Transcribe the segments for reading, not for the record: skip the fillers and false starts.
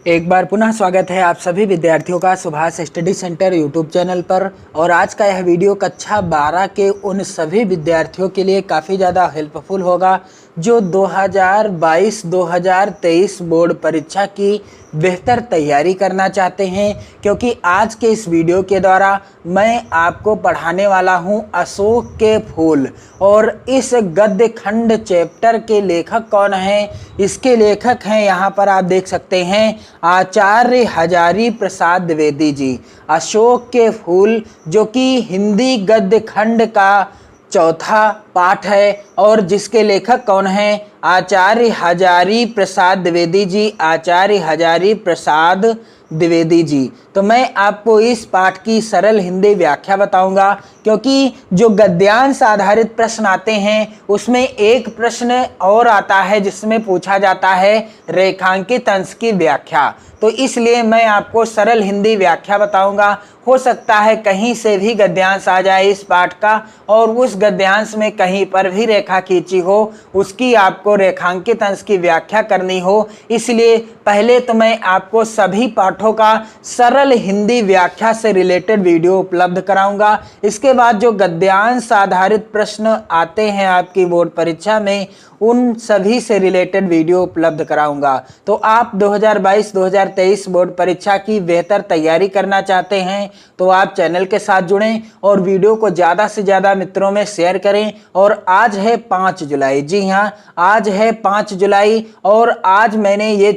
एक बार पुनः स्वागत है आप सभी विद्यार्थियों का Subhash study centre YouTube channel पर। और आज का यह वीडियो कक्षा 12 के उन सभी विद्यार्थियों के लिए काफ़ी ज़्यादा हेल्पफुल होगा जो 2022-2023 बोर्ड परीक्षा की बेहतर तैयारी करना चाहते हैं, क्योंकि आज के इस वीडियो के द्वारा मैं आपको पढ़ाने वाला हूं अशोक के फूल। और इस गद्य खंड चैप्टर के लेखक कौन हैं? इसके लेखक हैं, यहाँ पर आप देख सकते हैं, आचार्य हजारी प्रसाद द्विवेदी जी। अशोक के फूल जो कि हिंदी गद्य खंड का चौथा पाठ है और जिसके लेखक कौन हैं? आचार्य हजारी प्रसाद द्विवेदी जी। आचार्य हजारी प्रसाद द्विवेदी जी। तो मैं आपको इस पाठ की सरल हिंदी व्याख्या बताऊंगा, क्योंकि जो गद्यांश आधारित प्रश्न आते हैं उसमें एक प्रश्न और आता है जिसमें पूछा जाता है रेखांकित अंश की व्याख्या। तो इसलिए मैं आपको सरल हिंदी व्याख्या बताऊंगा। हो सकता है कहीं से भी गद्यांश आ जाए इस पाठ का और उस गद्यांश में कहीं पर भी रेखा खींची हो, उसकी आपको रेखांकित अंश की व्याख्या करनी हो। इसलिए पहले तो मैं आपको सभी पाठों का सरल हिंदी व्याख्या से रिलेटेड वीडियो उपलब्ध कराऊंगा। इसके बाद जो गद्यांश आधारित प्रश्न आते हैं आपकी बोर्ड परीक्षा में, उन सभी से रिलेटेड वीडियो उपलब्ध कराऊंगा। तो आप 2022-2023 बोर्ड परीक्षा की बेहतर तैयारी करना चाहते हैं तो आप चैनल के साथ जुड़ें और वीडियो को ज़्यादा से ज़्यादा मित्रों में शेयर करें। और आज है 5 जुलाई, जी हाँ, आज है 5 जुलाई और आज मैंने ये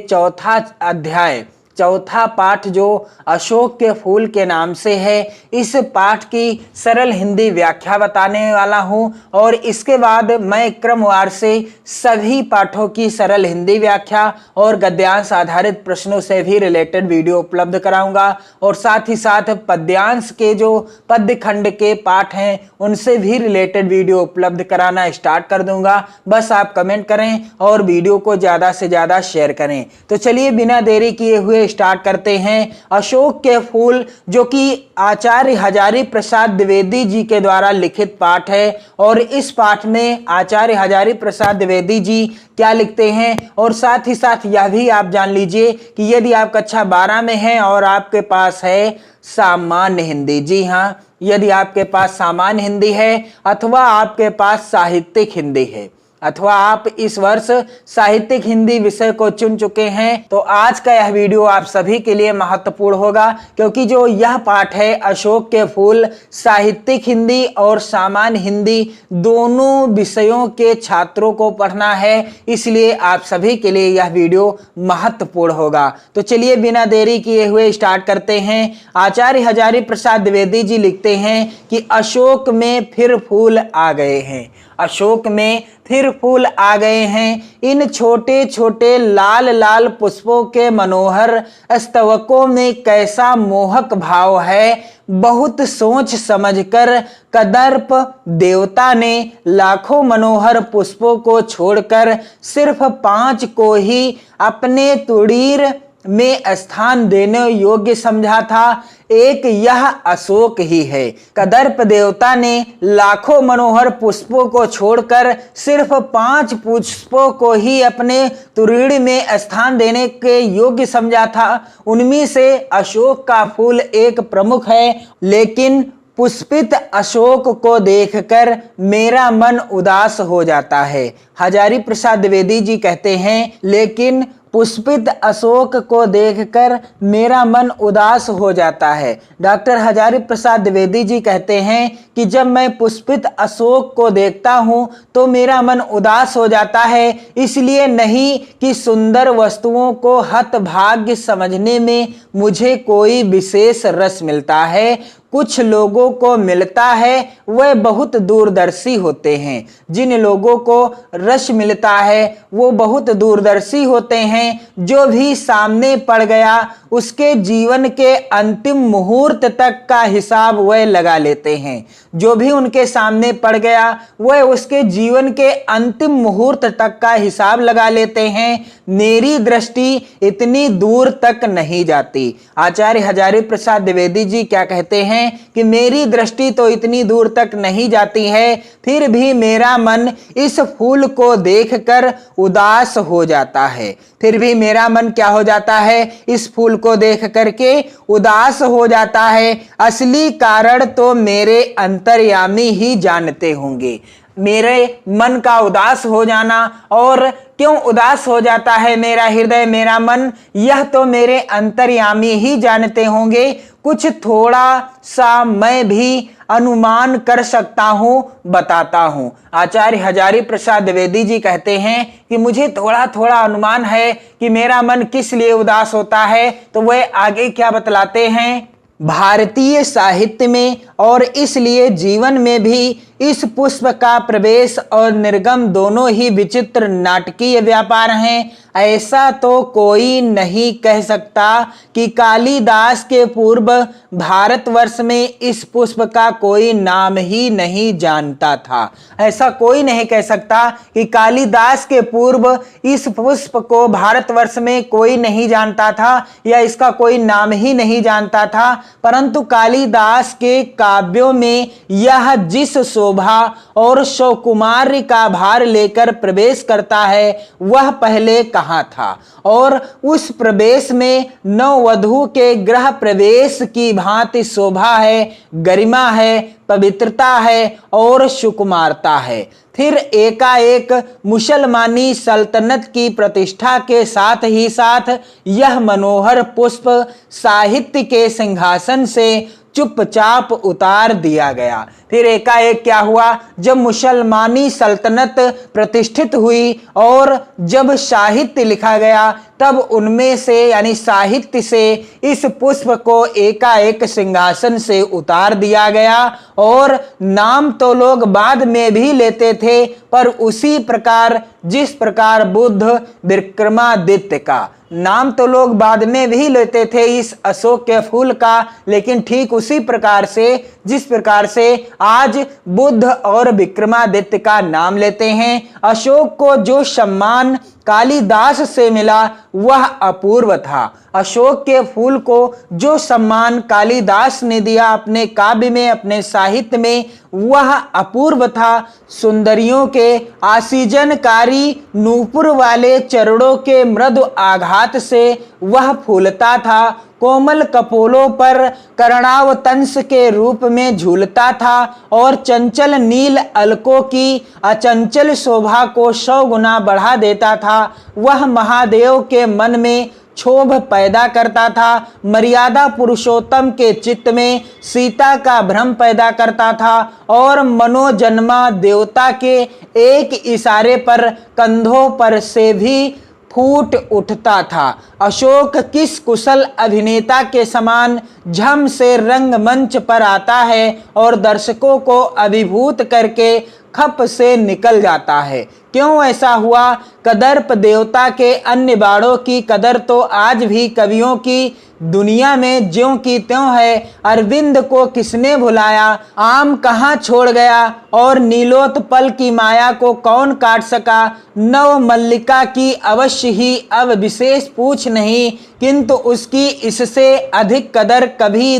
चौथा पाठ जो अशोक के फूल के नाम से है, इस पाठ की सरल हिंदी व्याख्या बताने वाला हूं। और इसके बाद मैं क्रमवार से सभी पाठों की सरल हिंदी व्याख्या और गद्यांश आधारित प्रश्नों से भी रिलेटेड वीडियो उपलब्ध कराऊंगा। और साथ ही साथ पद्यांश के जो पद्य खंड के पाठ हैं उनसे भी रिलेटेड वीडियो उपलब्ध कराना स्टार्ट कर दूंगा। बस आप कमेंट करें और वीडियो को ज़्यादा से ज़्यादा शेयर करें। तो चलिए बिना देरी किए हुए स्टार्ट करते हैं। अशोक के फूल जो कि आचार्य हजारी प्रसाद द्विवेदी जी के द्वारा लिखित पाठ है। और इस पाठ में आचार्य हजारी प्रसाद द्विवेदी जी क्या लिखते हैं, और साथ ही साथ यह भी आप जान लीजिए कि यदि आप कक्षा 12 में हैं और आपके पास है सामान्य हिंदी, जी हाँ, यदि आपके पास सामान्य हिंदी है अथवा आपके पास साहित्यिक हिंदी है अथवा आप इस वर्ष साहित्यिक हिंदी विषय को चुन चुके हैं, तो आज का यह वीडियो आप सभी के लिए महत्वपूर्ण होगा। क्योंकि जो यह पाठ है अशोक के फूल, साहित्यिक हिंदी और सामान्य हिंदी दोनों विषयों के छात्रों को पढ़ना है, इसलिए आप सभी के लिए यह वीडियो महत्वपूर्ण होगा। तो चलिए बिना देरी किए हुए स्टार्ट करते हैं। आचार्य हजारी प्रसाद द्विवेदी जी लिखते हैं कि अशोक में फिर फूल आ गए हैं। अशोक में फिर फूल आ गए हैं। इन छोटे छोटे लाल लाल पुष्पों के मनोहर स्तवकों में कैसा मोहक भाव है। बहुत सोच समझकर कदर्प देवता ने लाखों मनोहर पुष्पों को छोड़कर सिर्फ 5 को ही अपने तुड़ीर में स्थान देने योग्य समझा था। एक यह अशोक ही है। कदर्प देवता ने लाखों मनोहर पुष्पों को छोड़कर सिर्फ 5 पुष्पों को ही अपने तुरीड़ में स्थान देने के योग्य समझा था। उनमें से अशोक का फूल एक प्रमुख है, लेकिन पुष्पित अशोक को देखकर मेरा मन उदास हो जाता है। हजारी प्रसाद द्विवेदी जी कहते हैं, लेकिन पुष्पित अशोक को देखकर मेरा मन उदास हो जाता है। डॉक्टर हजारी प्रसाद द्विवेदी जी कहते हैं कि जब मैं पुष्पित अशोक को देखता हूं तो मेरा मन उदास हो जाता है, इसलिए नहीं कि सुंदर वस्तुओं को हतभाग्य समझने में मुझे कोई विशेष रस मिलता है। कुछ लोगों को मिलता है वह बहुत दूरदर्शी होते हैं। जिन लोगों को रस मिलता है वो बहुत दूरदर्शी होते हैं। जो भी सामने पड़ गया उसके जीवन के अंतिम मुहूर्त तक का हिसाब वह लगा लेते हैं। जो भी उनके सामने पड़ गया वह उसके जीवन के अंतिम मुहूर्त तक का हिसाब लगा लेते हैं। मेरी दृष्टि इतनी दूर तक नहीं जाती। आचार्य हजारी प्रसाद द्विवेदी जी क्या कहते हैं? हैं कि मेरी दृष्टि तो इतनी दूर तक नहीं जाती है, फिर भी मेरा मन इस फूल को देखकर उदास हो जाता है। फिर भी मेरा मन क्या हो जाता है? इस फूल को देख करके उदास हो जाता है। असली कारण तो मेरे अंतर्यामी ही जानते होंगे। मेरे मन का उदास हो जाना, और क्यों उदास हो जाता है मेरा हृदय, मेरा मन, यह तो मेरे अंतर्यामी ही जानते होंगे। कुछ थोड़ा सा मैं भी अनुमान कर सकता हूं, बताता हूं। आचार्य हजारी प्रसाद द्विवेदी जी कहते हैं कि मुझे थोड़ा थोड़ा अनुमान है कि मेरा मन किस लिए उदास होता है। तो वह आगे क्या बतलाते हैं? भारतीय साहित्य में और इसलिए जीवन में भी इस पुष्प का प्रवेश और निर्गम दोनों ही विचित्र नाटकीय व्यापार हैं। ऐसा तो कोई नहीं कह सकता कि कालिदास के पूर्व भारतवर्ष में इस पुष्प का कोई नाम ही नहीं जानता था। ऐसा कोई नहीं कह सकता कि कालिदास के पूर्व इस पुष्प को भारतवर्ष में कोई नहीं जानता था या इसका कोई नाम ही नहीं जानता था। परंतु कालिदास के काव्यों में यह जिस शोभा और सौकुमार्य का भार लेकर प्रवेश करता है वह पहले कहाँ था, और उस प्रवेश में नववधू के गृह प्रवेश की भांति शोभा है, गरिमा है, पवित्रता है और सुकुमारता है। फिर एकाएक मुसलमानी सल्तनत की प्रतिष्ठा के साथ ही साथ यह मनोहर पुष्प साहित्य के सिंहासन से चुपचाप उतार दिया गया। फिर एकाएक क्या हुआ? जब मुसलमानी सल्तनत प्रतिष्ठित हुई और जब साहित्य लिखा गया, तब उनमें से यानी साहित्य से इस पुष्प को एकाएक सिंहासन से उतार दिया गया। और नाम तो लोग बाद में भी लेते थे, पर उसी प्रकार जिस प्रकार बुद्ध विक्रमादित्य का नाम तो लोग बाद में भी लेते थे इस अशोक के फूल का, लेकिन ठीक उसी प्रकार से जिस प्रकार से आज बुद्ध और विक्रमादित्य का नाम लेते हैं। अशोक को जो सम्मान कालिदास से मिला वह अपूर्व था। अशोक के फूल को जो सम्मान कालिदास ने दिया अपने काव्य में, अपने साहित्य में, वह अपूर्व था। सुंदरियों के आसीजनकारी नूपुर वाले चरणों के मृदु आघात से वह फूलता था। कोमल कपोलों पर कर्णावतंस के रूप में झूलता था और चंचल नील अलकों की अचंचल शोभा को 100 गुना बढ़ा देता था। वह महादेव के मन में क्षोभ पैदा करता था, मर्यादा पुरुषोत्तम के चित्त में सीता का भ्रम पैदा करता था और मनोजन्मा देवता के एक इशारे पर कंधों पर से भी फूट उठता था। अशोक किस कुशल अभिनेता के समान झम से रंगमंच पर आता है और दर्शकों को अभिभूत करके खप से निकल जाता है। क्यों ऐसा हुआ? कदर्प देवता के अन्य बाणों की कदर तो आज भी कवियों की दुनिया में ज्यों की त्यों है। अरविंद को किसने भुलाया, आम कहाँ छोड़ गया और नीलोत्पल की माया को कौन काट सका। नव मल्लिका की अवश्य ही अब विशेष पूछ नहीं, किंतु उसकी इससे अधिक कदर कभी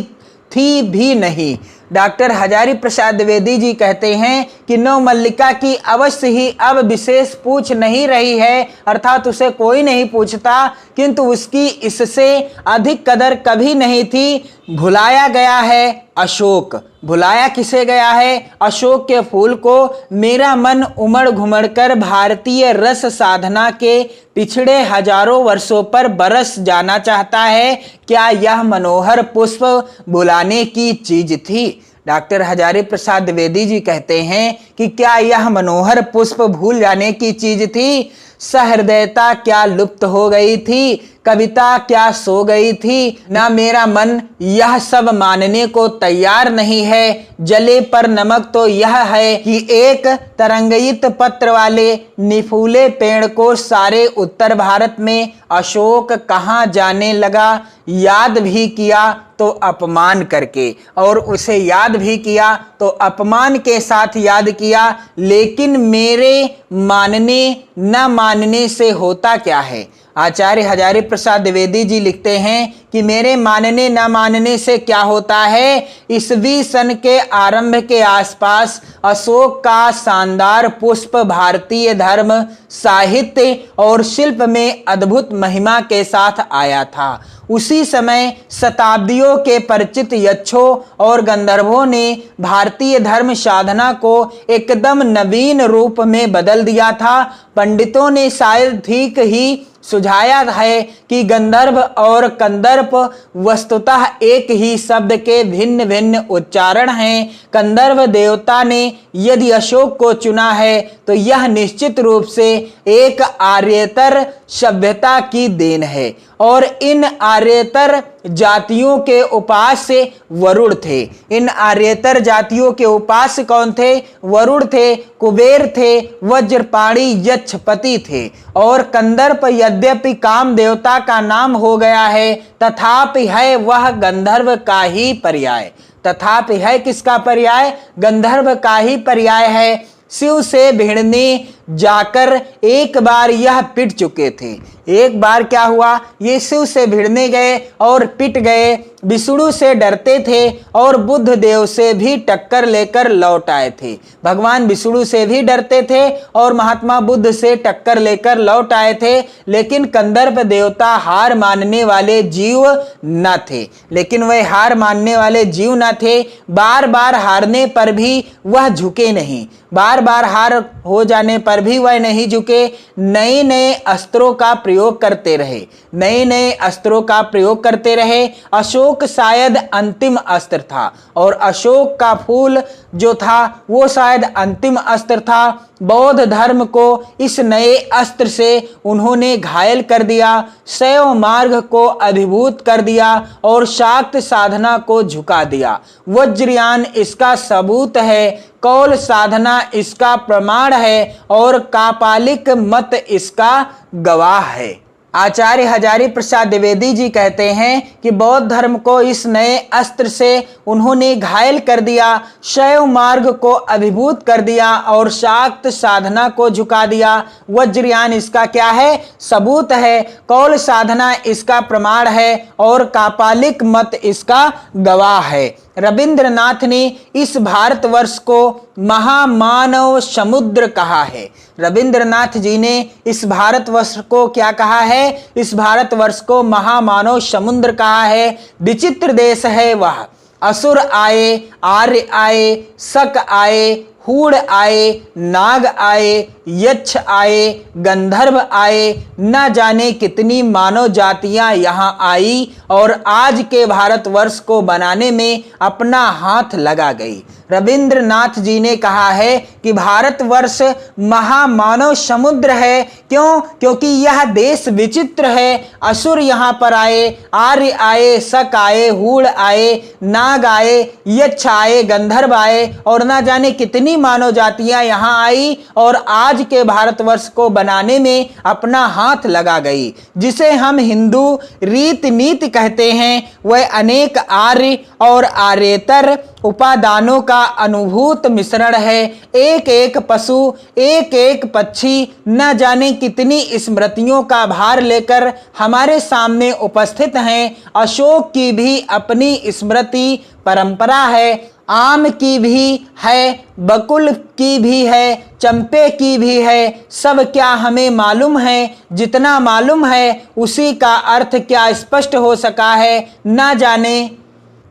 थी भी नहीं। डॉक्टर हजारी प्रसाद द्विवेदी जी कहते हैं कि नव मल्लिका की अवश्य ही अब विशेष पूछ नहीं रही है, अर्थात उसे कोई नहीं पूछता, किंतु उसकी इससे अधिक कदर कभी नहीं थी। भुलाया गया है अशोक। भुलाया किसे गया है? अशोक के फूल को। मेरा मन उमड़ घुमड़ कर भारतीय रस साधना के पिछड़े हजारों वर्षों पर बरस जाना चाहता है। क्या यह मनोहर पुष्प भुलाने की चीज थी? डॉक्टर हजारी प्रसाद द्विवेदी जी कहते हैं कि क्या यह मनोहर पुष्प भूल जाने की चीज थी? सहृदयता क्या लुप्त हो गई थी? कविता क्या सो गई थी? ना मेरा मन यह सब मानने को तैयार नहीं है। जले पर नमक तो यह है कि एक तरंगित पत्र वाले निफूले पेड़ को सारे उत्तर भारत में अशोक कहाँ जाने लगा। याद भी किया तो अपमान करके, और उसे याद भी किया तो अपमान के साथ याद किया। लेकिन मेरे मानने न मानने से होता क्या है? आचार्य हजारी प्रसाद द्विवेदी जी लिखते हैं कि मेरे मानने न मानने से क्या होता है, ईस्वी सन के आरंभ के आसपास अशोक का शानदार पुष्प भारतीय धर्म, साहित्य और शिल्प में अद्भुत महिमा के साथ आया था। उसी समय शताब्दियों के परिचित यक्षों और गंधर्वों ने भारतीय धर्म साधना को एकदम नवीन रूप में बदल दिया था। पंडितों ने शायद ठीक ही सुझाया है कि गंधर्व और कंदर्प वस्तुतः एक ही शब्द के भिन्न भिन्न उच्चारण हैं। कंदर्व देवता ने यदि अशोक को चुना है तो यह निश्चित रूप से एक आर्येतर सभ्यता की देन है और इन आर्येतर जातियों के उपास्य वरुण थे। इन आर्येतर जातियों के उपास्य कौन थे? वरुण थे, कुबेर थे, वज्रपाणी यक्षपति थे। और कंदर्प यद्यपि काम देवता का नाम हो गया है, तथापि है वह गंधर्व का ही पर्याय। तथापि है किसका पर्याय? गंधर्व का ही पर्याय है। शिव से भिड़ने जाकर एक बार यह पिट चुके थे। एक बार क्या हुआ, ये शिव से भिड़ने गए और पिट गए। विष्णु से डरते थे और बुद्ध देव से भी टक्कर लेकर लौट आए थे। भगवान विष्णु से भी डरते थे और महात्मा बुद्ध से टक्कर लेकर लौट आए थे। लेकिन कंदर्प देवता हार मानने वाले जीव न थे। लेकिन वह हार मानने वाले जीव न थे। बार बार हारने पर भी वह झुके नहीं। बार बार हार हो जाने पर भी वह नहीं झुके। नए नए अस्त्रों का प्रयोग करते रहे। नए नए अस्त्रों का प्रयोग करते रहे। अशोक शायद अंतिम अस्त्र था और अशोक का फूल जो था वो शायद अंतिम अस्त्र था। बौद्ध धर्म को इस नए अस्त्र से उन्होंने घायल कर दिया, शैव मार्ग को अभिभूत कर दिया और शाक्त साधना को झुका दिया। वज्रयान इसका सबूत है, कौल साधना इसका प्रमाण है और कापालिक मत इसका गवाह है। आचार्य हजारी प्रसाद द्विवेदी जी कहते हैं कि बौद्ध धर्म को इस नए अस्त्र से उन्होंने घायल कर दिया, शैव मार्ग को अभिभूत कर दिया और शाक्त साधना को झुका दिया। वज्रयान इसका क्या है? सबूत है। कौल साधना इसका प्रमाण है और कापालिक मत इसका गवाह है। रविंद्रनाथ ने इस भारतवर्ष को महामानव समुद्र कहा है। रविंद्रनाथ जी ने इस भारतवर्ष को क्या कहा है? इस भारतवर्ष को महामानव समुद्र कहा है। विचित्र देश है वह। असुर आए, आर्य आए, शक आए, हूण आए, नाग आए, यक्ष आए, गंधर्व आए, न जाने कितनी मानव जातियां यहाँ आई और आज के भारतवर्ष को बनाने में अपना हाथ लगा गई। रविंद्रनाथ जी ने कहा है कि भारतवर्ष महामानव समुद्र है। क्यों? क्योंकि यह देश विचित्र है। असुर यहाँ पर आए, आर्य आए, शक आए, हूण आए, नाग आए, यक्ष आए, गंधर्व आए और न जाने कितनी मानव जातियां यहाँ आई और आज के भारतवर्ष को बनाने में अपना हाथ लगा गई। जिसे हम हिंदू रीति नीति कहते हैं, वह अनेक आर्य और आर्येतर उपादानों का अनुभूत मिश्रण है। एक एक पशु, एक एक पक्षी न जाने कितनी स्मृतियों का भार लेकर हमारे सामने उपस्थित हैं। अशोक की भी अपनी स्मृति परंपरा है, आम की भी है, बकुल की भी है, चंपे की भी है। सब क्या हमें मालूम है? जितना मालूम है उसी का अर्थ क्या स्पष्ट हो सका है? न जाने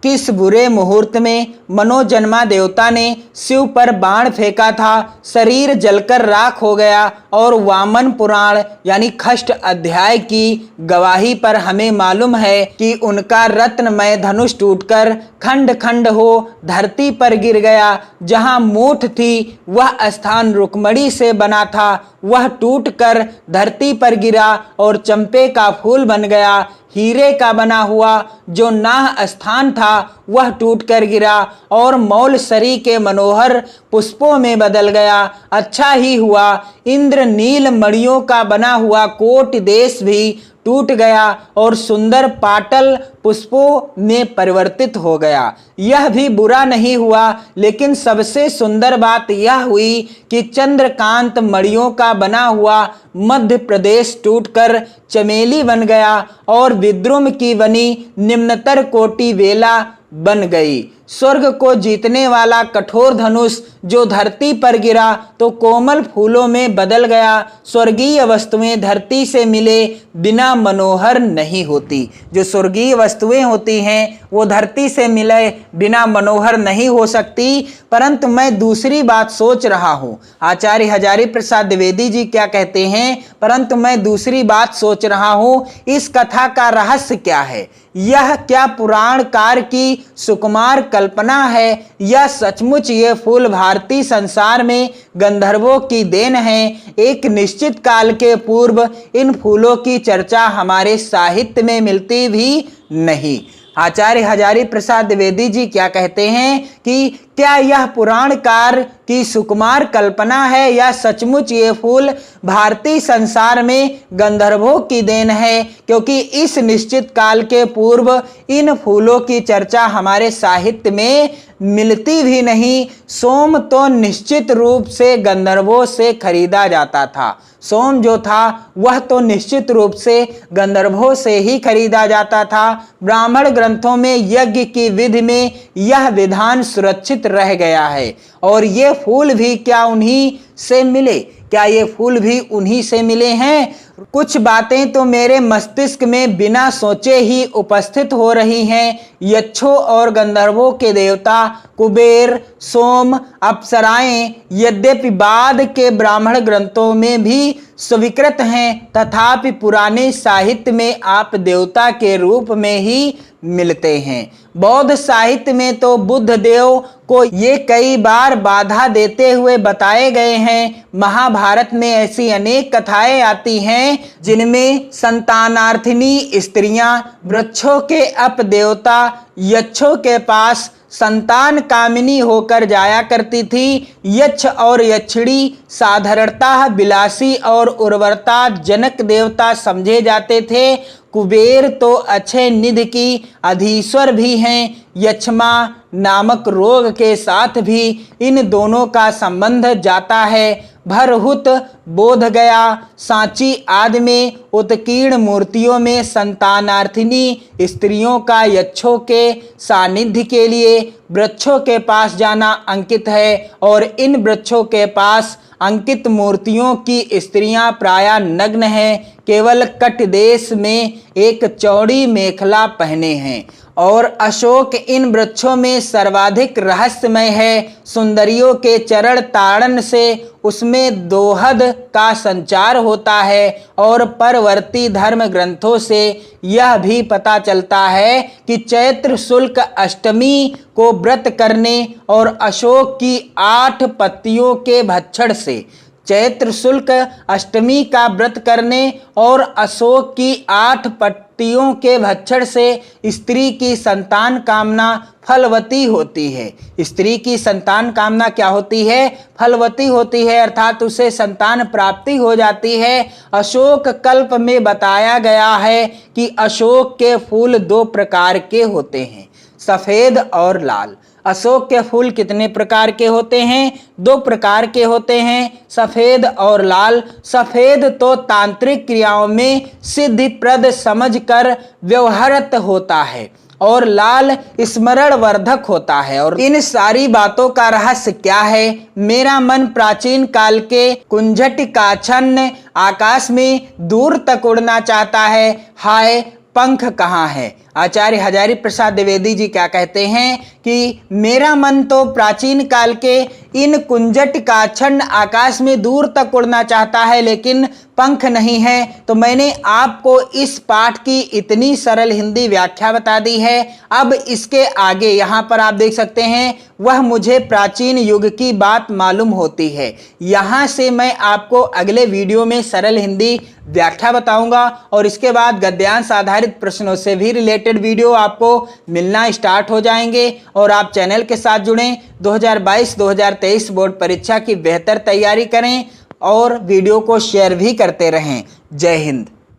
किस बुरे मुहूर्त में मनोजन्मा देवता ने शिव पर बाण फेंका था, शरीर जलकर राख हो गया और वामन पुराण यानी खष्ट अध्याय की गवाही पर हमें मालूम है कि उनका रत्नमय धनुष टूटकर खंड खंड हो धरती पर गिर गया। जहां मूठ थी वह स्थान रुक्मणी से बना था, वह टूटकर धरती पर गिरा और चंपे का फूल बन गया। हीरे का बना हुआ जो नाह स्थान था वह टूटकर गिरा और मौलसरी के मनोहर पुष्पों में बदल गया। अच्छा ही हुआ इंद्र नील मणियों का बना हुआ कोट देश भी टूट गया और सुंदर पाटल पुष्पों में परिवर्तित हो गया। यह भी बुरा नहीं हुआ, लेकिन सबसे सुंदर बात यह हुई कि चंद्रकांत मणियों का बना हुआ मध्य प्रदेश टूटकर चमेली बन गया और विद्रुम की बनी निम्नतर कोटि वेला बन गई। स्वर्ग को जीतने वाला कठोर धनुष जो धरती पर गिरा तो कोमल फूलों में बदल गया। स्वर्गीय वस्तुएं धरती से मिले बिना मनोहर नहीं होती। जो स्वर्गीय वस्तुएं होती हैं वो धरती से मिले बिना मनोहर नहीं हो सकती। परंतु मैं दूसरी बात सोच रहा हूँ, आचार्य हजारी प्रसाद द्विवेदी जी क्या कहते हैं, परंतु मैं दूसरी बात सोच रहा हूँ, इस कथा का रहस्य क्या है? यह क्या पुराणकार की सुकुमार कल्पना है या सचमुच ये फूल भारतीय संसार में गंधर्वों की देन है? एक निश्चित काल के पूर्व इन फूलों की चर्चा हमारे साहित्य में मिलती भी नहीं। आचार्य हजारी प्रसाद द्विवेदी जी क्या कहते हैं कि क्या यह पुराणकार की सुकुमार कल्पना है या सचमुच ये फूल भारतीय संसार में गंधर्वों की देन है? क्योंकि इस निश्चित काल के पूर्व इन फूलों की चर्चा हमारे साहित्य में मिलती भी नहीं। सोम तो निश्चित रूप से गंधर्वों से खरीदा जाता था। सोम जो था वह तो निश्चित रूप से गंधर्वों से ही खरीदा जाता था। ब्राह्मण ग्रंथों में यज्ञ की विधि में यह विधान सुरक्षित रह गया है। और ये फूल भी क्या उन्हीं से मिले? क्या ये फूल भी उन्हीं से मिले हैं? कुछ बातें तो मेरे मस्तिष्क में बिना सोचे ही उपस्थित हो रही हैं। यक्षों और गंधर्वों के देवता कुबेर, सोम, अप्सराएं यद्यपि बाद के ब्राह्मण ग्रंथों में भी स्वीकृत हैं, तथापि पुराने साहित्य में आप देवता के रूप में ही मिलते हैं। बौद्ध साहित्य में तो बुद्ध देव को ये कई बार बाधा देते हुए बताए गए हैं। महाभारत में ऐसी अनेक कथाएं आती हैं जिनमें संतानार्थिनी स्त्रियां वृक्षों के अपदेवता यक्षों के पास संतान कामिनी होकर जाया करती थी। यक्ष और यक्षिणी साधारणतः विलासी और उर्वरता जनक देवता समझे जाते थे। कुबेर तो अक्षय निधि की अधीश्वर भी हैं। यक्षमा नामक रोग के साथ भी इन दोनों का संबंध जाता है। भरहुत, बोधगया, सांची आदि में उत्कीर्ण मूर्तियों में संतानार्थिनी स्त्रियों का यक्षों के सानिध्य के लिए वृक्षों के पास जाना अंकित है। और इन वृक्षों के पास अंकित मूर्तियों की स्त्रियां प्रायः नग्न हैं, केवल कट देश में एक चौड़ी मेखला पहने हैं। और अशोक इन वृक्षों में सर्वाधिक रहस्यमय है। सुंदरियों के चरण ताड़न से उसमें दोहद का संचार होता है। और परवर्ती धर्म ग्रंथों से यह भी पता चलता है कि चैत्र शुक्ल अष्टमी को व्रत करने और अशोक की 8 पत्तियों के भक्षण से, चैत्र शुक्ल अष्टमी का व्रत करने और अशोक की 8 पत्तियों के भक्षण से स्त्री की संतान कामना फलवती होती है। स्त्री की संतान कामना क्या होती है? फलवती होती है, अर्थात उसे संतान प्राप्ति हो जाती है। अशोक कल्प में बताया गया है कि अशोक के फूल 2 प्रकार के होते हैं, सफेद और लाल। अशोक के फूल कितने प्रकार के होते हैं? 2 प्रकार के होते हैं, सफेद और लाल। सफेद तो तांत्रिक क्रियाओं में सिद्धिप्रद समझकर व्यवहारत होता है और लाल स्मरण वर्धक होता है। और इन सारी बातों का रहस्य क्या है? मेरा मन प्राचीन काल के कुंजटिकाच्छन्न आकाश में दूर तक उड़ना चाहता है। हाय, पंख कहाँ है? आचार्य हजारी प्रसाद द्विवेदी जी क्या कहते हैं कि मेरा मन तो प्राचीन काल के इन कुंजटिकाच्छन्न आकाश में दूर तक उड़ना चाहता है, लेकिन पंख नहीं है। तो मैंने आपको इस पाठ की इतनी सरल हिंदी व्याख्या बता दी है। अब इसके आगे यहाँ पर आप देख सकते हैं, वह मुझे प्राचीन युग की बात मालूम होती है। यहाँ से मैं आपको अगले वीडियो में सरल हिंदी व्याख्या बताऊंगा और इसके बाद गद्यांश आधारित प्रश्नों से भी रिलेटेड वीडियो आपको मिलना स्टार्ट हो जाएंगे। और आप चैनल के साथ जुड़ें, 2022-2023 बोर्ड परीक्षा की बेहतर तैयारी करें और वीडियो को शेयर भी करते रहें। जय हिंद।